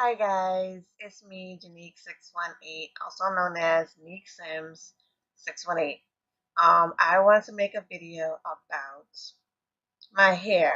Hi guys, it's me, Janique618, also known as Neek Sims 618. I want to make a video about my hair.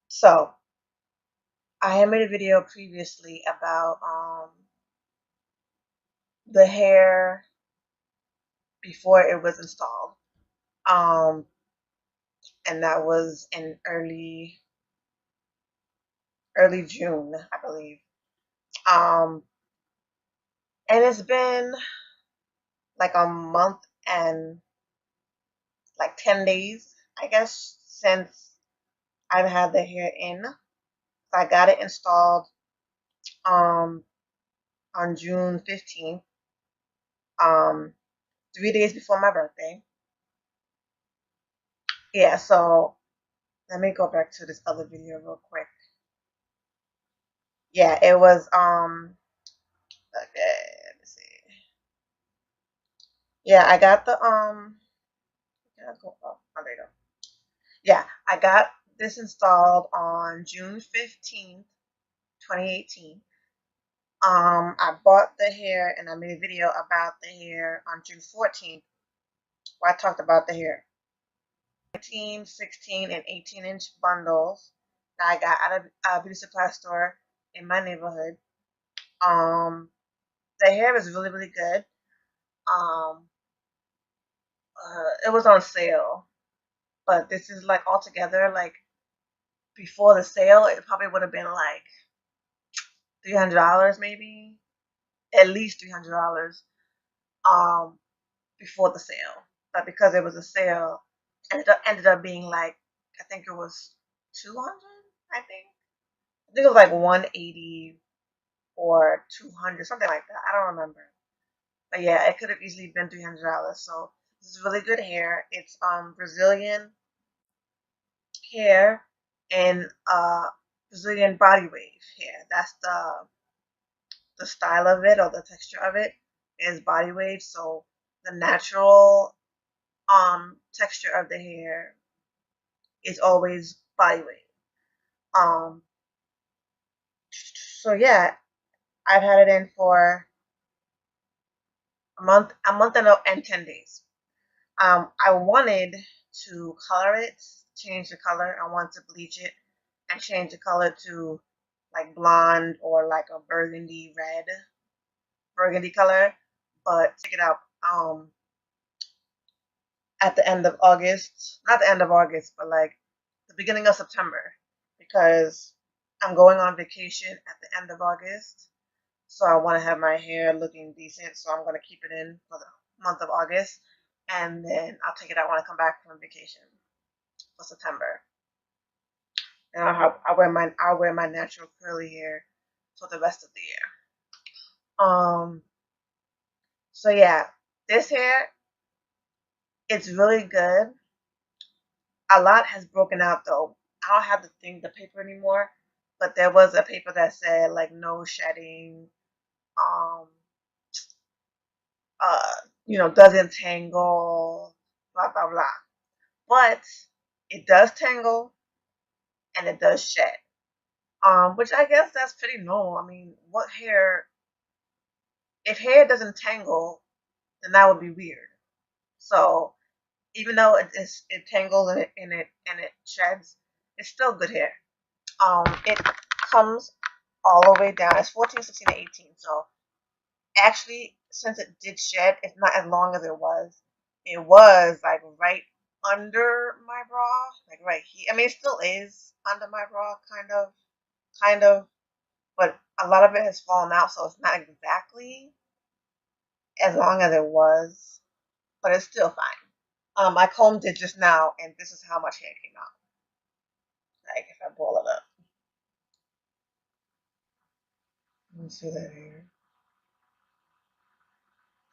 So, I had made a video previously about the hair before it was installed. Um, and that was in early June, I believe. Um, and it's been like a month and like 10 days, I guess, since I've had the hair in. So I got it installed um on June 15th, um 3 days before my birthday. Yeah, so let me go back to this other video real quick. Yeah, it was okay, let me see. Yeah, I got the yeah, go up. Oh, there you go. Yeah, I got this installed on June 15th, 2018. I bought the hair and I made a video about the hair on June 14th where I talked about the hair. 15, 16, and 18-inch bundles that I got at a beauty supply store in my neighborhood. Um, the hair is really, really good. Um, it was on sale, but this is like altogether, like before the sale, it probably would have been like $300 maybe, at least $300 before the sale. But because it was a sale, ended up being like, I think it was 200. I think it was like 180 or 200, something like that. I don't remember. But yeah, it could have easily been $300. So this is really good hair. It's Brazilian hair and Brazilian body wave hair. That's the style of it, or the texture of it is body wave. So the natural texture of the hair is always body wave. Um so yeah, I've had it in for a month and 10 days. I wanted to color it, change the color. I want to bleach it and change the color to like blonde or like a burgundy color. But check it out. At the end of August, not the end of August, but like the beginning of September, because I'm going on vacation at the end of August. So I want to have my hair looking decent. So I'm going to keep it in for the month of August, and then I'll take it out when I come back from vacation for September. And I'll wear my natural curly hair for the rest of the year. So yeah, this hair, it's really good. A lot has broken out though. I don't have the paper anymore, but there was a paper that said like no shedding, um, uh, doesn't tangle, blah blah blah. But it does tangle and it does shed. Which I guess that's pretty normal. I mean, what hair? If hair doesn't tangle, then that would be weird. So even though it tangles and it sheds, it's still good hair. It comes all the way down. It's 14, 16, and 18. So actually, since it did shed, it's not as long as it was. It was like right under my bra, like right here. I mean, it still is under my bra, kind of, but a lot of it has fallen out, so it's not exactly as long as it was, but it's still fine. I combed it just now, and this is how much hair came out. Like if I ball it up, let me see that hair.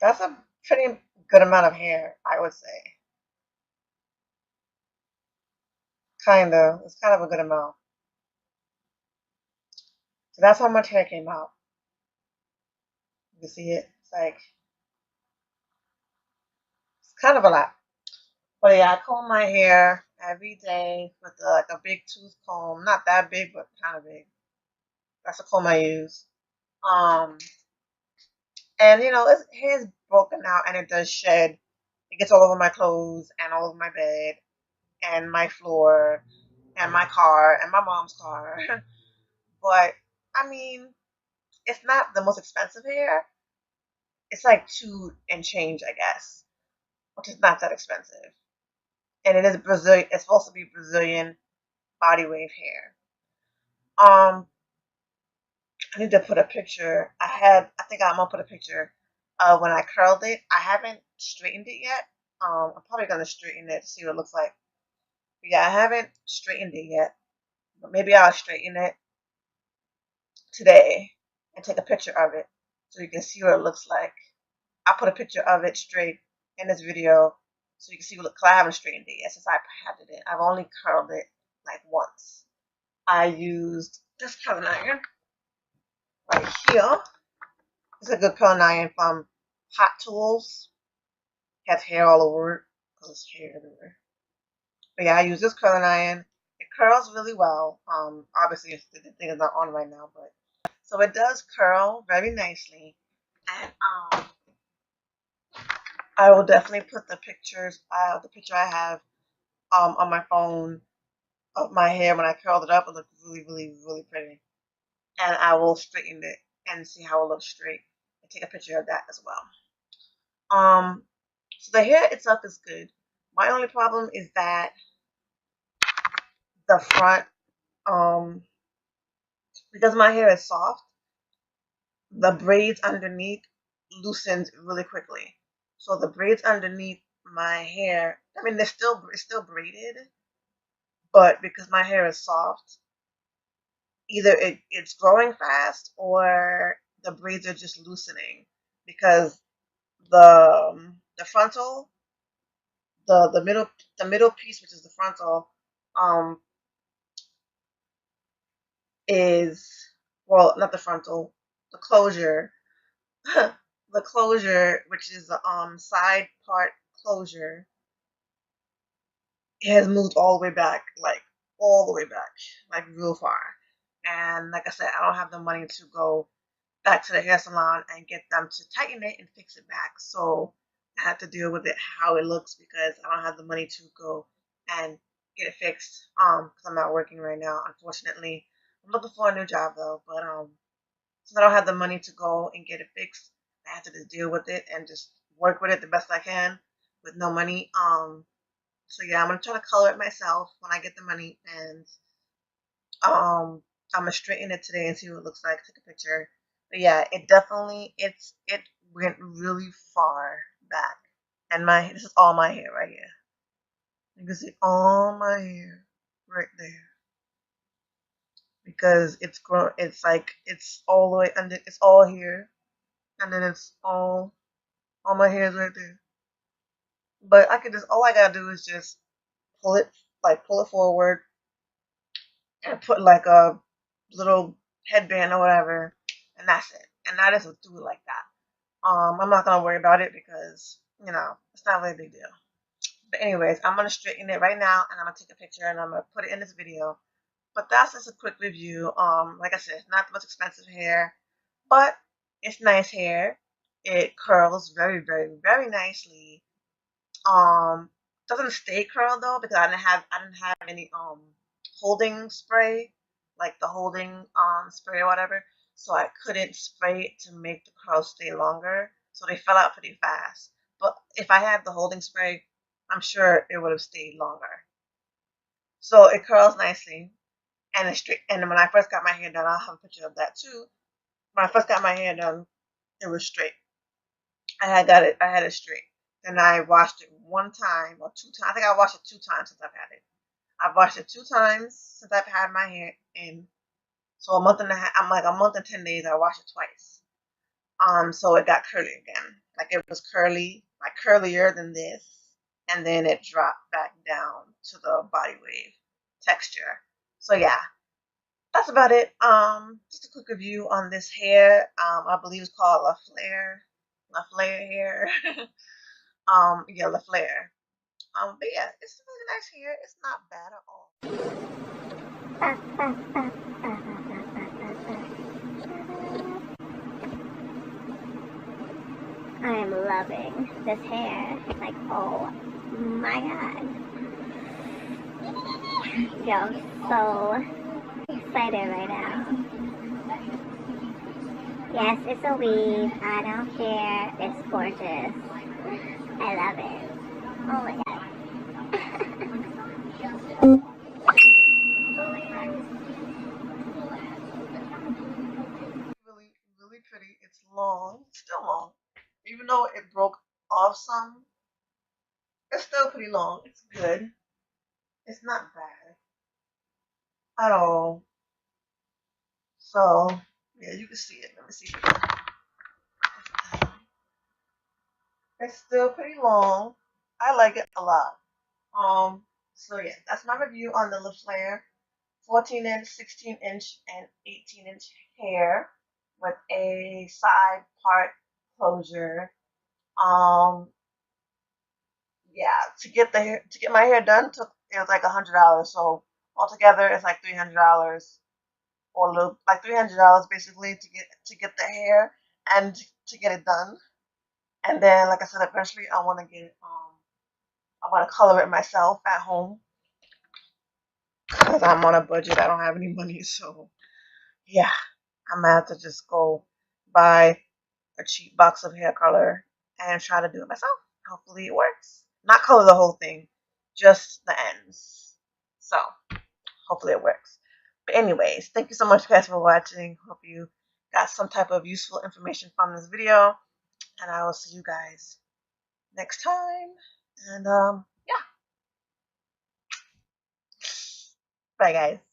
That's a pretty good amount of hair, I would say. Kind of. It's kind of a good amount. So that's how much hair came out. You can see it. It's kind of a lot. But yeah, I comb my hair every day with like a big tooth comb. Not that big, but kind of big. That's the comb I use. Um, and you know, its hair is broken out and it does shed. It gets all over my clothes and all over my bed and my floor and my car and my mom's car. But I mean, it's not the most expensive hair. It's like two and change, I guess, which is not that expensive. And it is Brazilian. It's supposed to be Brazilian body wave hair. I need to put a picture. I think I'm gonna put a picture of when I curled it. I haven't straightened it yet. I'm probably gonna straighten it to see what it looks like. But yeah, I haven't straightened it yet. But maybe I'll straighten it today and take a picture of it so you can see what it looks like. I'll put a picture of it straight in this video so you can see what. Cause I haven't straightened it yet since I patted it. I've only curled it like once. I used this curling iron right here. It's a good curling iron from Hot Tools. It has hair all over it because it's hair everywhere. But yeah, I use this curling iron. It curls really well. Obviously the thing is not on right now, but so it does curl very nicely. And I will definitely put the pictures, the picture I have on my phone of my hair when I curled it up. It looked really, really, really pretty. And I will straighten it and see how it looks straight and take a picture of that as well. So the hair itself is good. My only problem is that the front, because my hair is soft, the braids underneath loosened really quickly. So the braids underneath my hair, I mean, it's still braided, but because my hair is soft, either it's growing fast or the braids are just loosening because the frontal, the middle piece, which is the frontal, um, is, well, not the frontal, the closure, the closure, which is the side part closure, has moved all the way back, like all the way back, like real far. And like I said, I don't have the money to go back to the hair salon and get them to tighten it and fix it back. So I have to deal with it how it looks because I don't have the money to go and get it fixed. Because I'm not working right now, unfortunately. I'm looking for a new job though, but since I don't have the money to go and get it fixed, I have to just deal with it and just work with it the best I can with no money. So yeah, I'm gonna try to color it myself when I get the money, and I'm gonna straighten it today and see what it looks like. Take a picture. But yeah, it went really far back, and this is all my hair right here. You can see all my hair right there because it's grown. It's like it's all the way under. It's all here, and then it's all my hair is right there. But I could just all I gotta do is just pull it forward and put like a little headband or whatever, and that's it. And I just would do it like that. I'm not gonna worry about it because it's not really a big deal. But anyways, I'm gonna straighten it right now, and I'm gonna take a picture and I'm gonna put it in this video. But that's just a quick review. Like I said, it's not the most expensive hair, but it's nice hair. It curls very, very, very nicely. Um, doesn't stay curled though because I didn't have any holding spray, like the holding spray or whatever. So I couldn't spray it to make the curls stay longer. So they fell out pretty fast. But if I had the holding spray, I'm sure it would have stayed longer. So it curls nicely and it's straight. And when I first got my hair done, I'll have a picture of that too. When I first got my hair done, it was straight. I had it straight. And I washed it one time or two times. I think I washed it two times since I've had it. I've washed it two times since I've had my hair in. So a month and a half, I'm like a month and 10 days, I washed it twice. So it got curly again. Like it was curly, like curlier than this. And then it dropped back down to the body wave texture. So yeah, that's about it. Just a quick review on this hair. I believe it's called LaFlare. LaFlare hair. Yeah, LaFlare. But yeah, it's really nice hair. It's not bad at all. I am loving this hair. Like, oh my god. Yo, I'm so excited right now. Yes, it's a weave. I don't care. It's gorgeous. I love it. Oh my god. Really, really pretty. It's long, still long. Even though it broke off some, it's still pretty long. It's good. It's not bad at all. So, yeah, you can see it. Let me see. It's still pretty long. I like it a lot. So yeah, that's my review on the LaFlare 14 inch, 16 inch, and 18-inch hair with a side part closure. Um, yeah, to get my hair done took it was like $100. So altogether, it's like $300 or a little like $300 basically to get the hair and to get it done. And then, like I said, eventually I want to get I want to color it myself at home because I'm on a budget. I don't have any money, so yeah, I'm gonna have to just go buy a cheap box of hair color and try to do it myself. Hopefully it works. Not color the whole thing, just the ends. So hopefully it works. But anyways, thank you so much guys for watching. Hope you got some type of useful information from this video. And I will see you guys next time. And yeah. Bye guys.